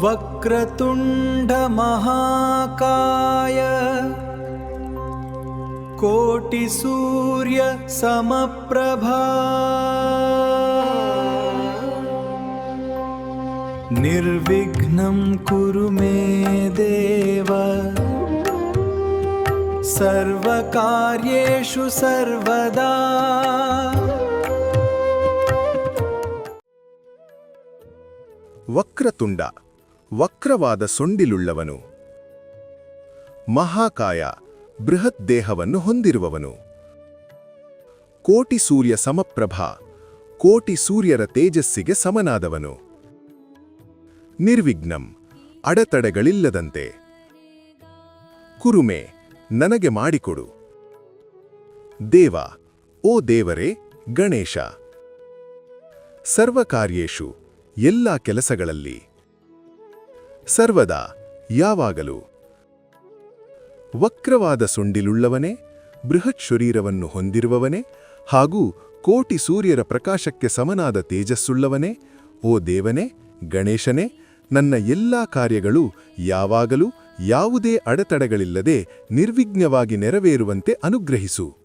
वक्रतुण्ड महाकाय कोटिसूर्य समप्रभा निर्विघ्नं कुरु मे देव सर्वकार्येषु सर्वदा। ವಕ್ರತುಂಡ ವಕ್ರವಾದ ಸೊಂಡಿಲುಳ್ಳವನು. ಮಹಾಕಾಯ ಬೃಹತ್ ದೇಹವನ್ನು ಹೊಂದಿರುವವನು. ಕೋಟಿ ಸೂರ್ಯ ಸಮಪ್ರಭಾ ಕೋಟಿ ಸೂರ್ಯರ ತೇಜಸ್ಸಿಗೆ ಸಮನಾದವನು. ನಿರ್ವಿಘ್ನಂ ಅಡೆತಡೆಗಳಿಲ್ಲದಂತೆ. ಕುರುಮೆ ನನಗೆ ಮಾಡಿಕೊಡು. ದೇವ ಓ ದೇವರೇ ಗಣೇಶ. ಸರ್ವಕಾರ್ಯೇಷು ಎಲ್ಲ ಕೆಲಸಗಳಲ್ಲಿ. ಸರ್ವದಾ ಯಾವಾಗಲೂ. ವಕ್ರವಾದ ಸೊಂಡಿಲುಳ್ಳವನೇ, ಬೃಹತ್ ಶರೀರವನ್ನು ಹೊಂದಿರುವವನೇ ಹಾಗೂ ಕೋಟಿ ಸೂರ್ಯರ ಪ್ರಕಾಶಕ್ಕೆ ಸಮನಾದ ತೇಜಸ್ಸುಳ್ಳವನೇ, ಓ ದೇವನೇ ಗಣೇಶನೇ, ನನ್ನ ಎಲ್ಲಾ ಕಾರ್ಯಗಳು ಯಾವಾಗಲೂ ಯಾವುದೇ ಅಡೆತಡೆಗಳಿಲ್ಲದೆ ನಿರ್ವಿಘ್ನವಾಗಿ ನೆರವೇರುವಂತೆ ಅನುಗ್ರಹಿಸು.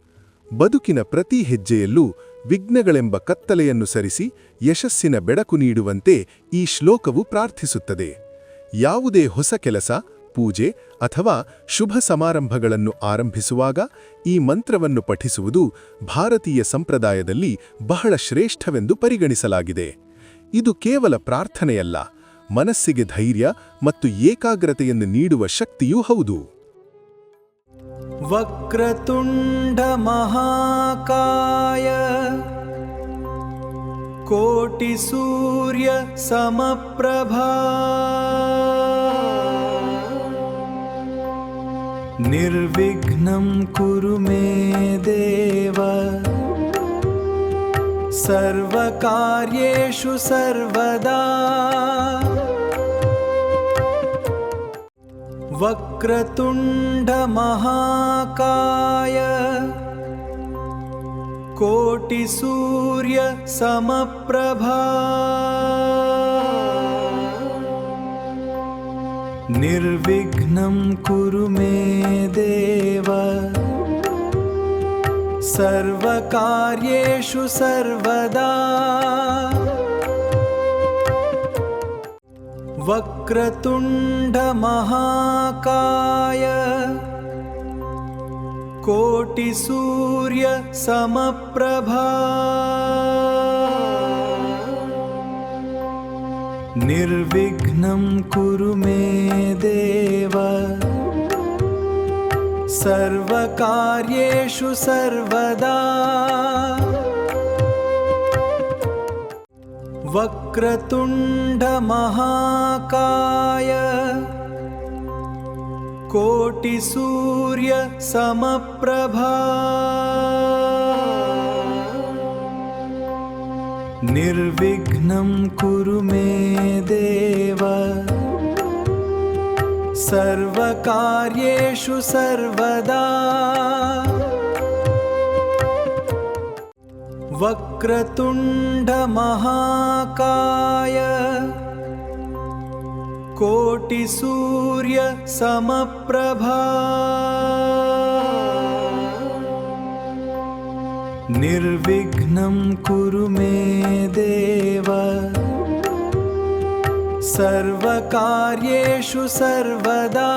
ಬದುಕಿನ ಪ್ರತಿ ಹೆಜ್ಜೆಯಲ್ಲೂ ವಿಘ್ನಗಳೆಂಬ ಕತ್ತಲೆಯನ್ನು ಸರಿಸಿ ಯಶಸ್ಸಿನ ಬೆಳಕು ನೀಡುವಂತೆ ಈ ಶ್ಲೋಕವು ಪ್ರಾರ್ಥಿಸುತ್ತದೆ. ಯಾವುದೇ ಹೊಸ ಕೆಲಸ, ಪೂಜೆ ಅಥವಾ ಶುಭ ಸಮಾರಂಭಗಳನ್ನು ಆರಂಭಿಸುವಾಗ ಈ ಮಂತ್ರವನ್ನು ಪಠಿಸುವುದು ಭಾರತೀಯ ಸಂಪ್ರದಾಯದಲ್ಲಿ ಬಹಳ ಶ್ರೇಷ್ಠವೆಂದು ಪರಿಗಣಿಸಲಾಗಿದೆ. ಇದು ಕೇವಲ ಪ್ರಾರ್ಥನೆಯಲ್ಲ, ಮನಸ್ಸಿಗೆ ಧೈರ್ಯ ಮತ್ತು ಏಕಾಗ್ರತೆಯನ್ನು ನೀಡುವ ಶಕ್ತಿಯೂ ಹೌದು. ವಕ್ರತುಂಡ ಮಹಾಕಾಯ ಕೋಟಿ ಸೂರ್ಯ ಸಮಪ್ರಭಾ ನಿರ್ವಿಘ್ನಂ ಕುರು ಮೇ ದೇವ ಸರ್ವಕಾರ್ಯೇಷು ಸರ್ವದಾ. ವಕ್ರತುಂಡ ಮಹಾಕಾಯ ಕೋಟಿ ಸೂರ್ಯ ಸಮಪ್ರಭಾ ನಿರ್ವಿಘ್ನಂ ಕುರು ಮೇ ದೇವ ಸರ್ವಕಾರ್ಯೇಷು ಸರ್ವದಾ. ವಕ್ರತುಂಡ ಮಹಾಕಾಯ ಕೋಟಿ ಸೂರ್ಯ ಸಮಪ್ರಭಾ ನಿರ್ವಿಘ್ನಂ ಕುರು ಮೇ ದೇವ ಸರ್ವಕಾರ್ಯೇಷು ಸರ್ವದಾ. ವಕ್ರತುಂಡ ಮಹಾಕಾಯ ಕೋಟಿ ಸೂರ್ಯ ಸಮಪ್ರಭಾ ನಿರ್ವಿಘ್ನಂ ಕುರು ಮೇ ದೇವ ಸರ್ವಕಾರ್ಯೇಷು ಸರ್ವದಾ. ವಕ್ರತುಂಡ ಮಹಾಕಾಯ ಕೋಟಿ ಸೂರ್ಯ ಸಮಪ್ರಭಾ ನಿರ್ವಿಘ್ನಂ ಕುರು ಮೇ ದೇವ ಸರ್ವಕಾರ್ಯೇಷು ಸರ್ವದಾ.